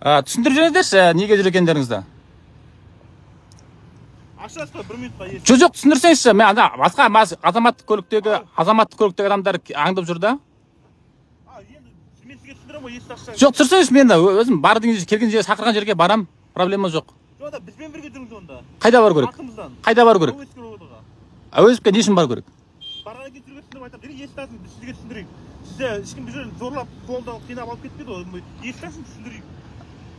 Түсіндіріп жөнедерші, неге жүр екендеріңізді. Ашасыз ба, 1 минутқа еш. Жоқ, түсіндірсеңізші. Мен басқа азаматтық көліктегі адамдар аңдып жүр да. Мен сізге түсіндірем ғой, есікті ашсаңыз. Жоқ, түсірсеңіз мен өзім келген жерге шақырған жерге барам. Проблема жоқ. Жоқ, бізбен бірге жүріңіз онда. Қайда бару керек? Қайда бару керек? Әуезовке не үшін бару керек? Барған кезде сізге түсіндіріп айтамын. Есікті ашсын, біз сізге түсіндірейік. Сізді ешкім бұл жерде зорлап, қолдан қинап алып кетпейді ғой. Есікті ашсын, түсіндірейік.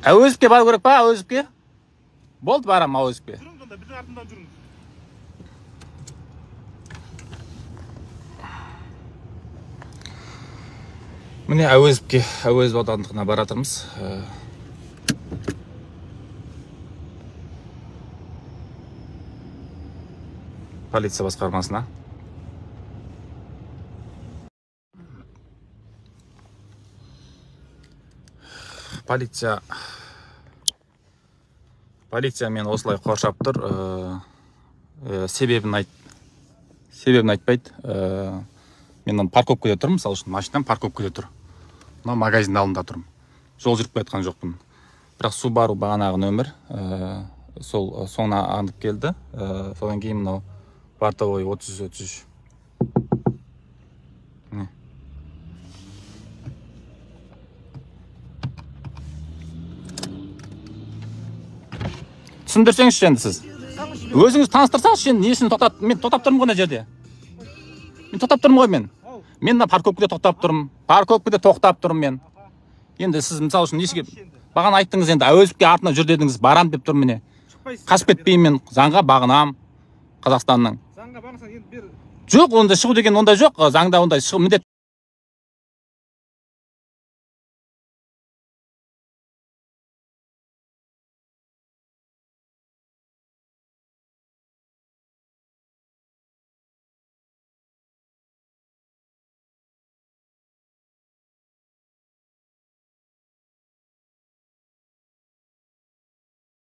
Әуезовке бару керек па, Әуезовке? Болды, барам Әуезовке. Жүріңіз онда, біздің артымдан жүріңіз. Міне Әуезов аудандығына баратырмыз. Полиция басқармасына. Полиция мен осылай қоршап тұр. Себебін айтпайды. Мен парковкада тұрмын, мысалы үшін машинам парковкада тұр. Мына магазин алдында тұрмын. Жол жүріп кетқан жоқпын. Бірақ Subaru бағанағы нөмір сол соңына аңдып келді. Содан кейін мынау бортовой 30-33. Түсіндірсеңізші енді сіз. Өзіңіз таныстырсаңызшы енді несін мен тоқтап тұрмын ғой мына жерде. Мен тоқтап тұрмын ғой мен. Мен мына парковкада тоқтап тұрмын мен. Енді сіз мысалы үшін несіге бағана айттыңыз енді Әуезовке артына жүр дедіңіз, барам деп тұрмын міне. Қашып кетпеймін мен, заңға бағынам Қазақстанның. Заңға бағынсаң енді бер. Жоқ, онда шығу деген онда жоқ. Заңда ондай шығу міндет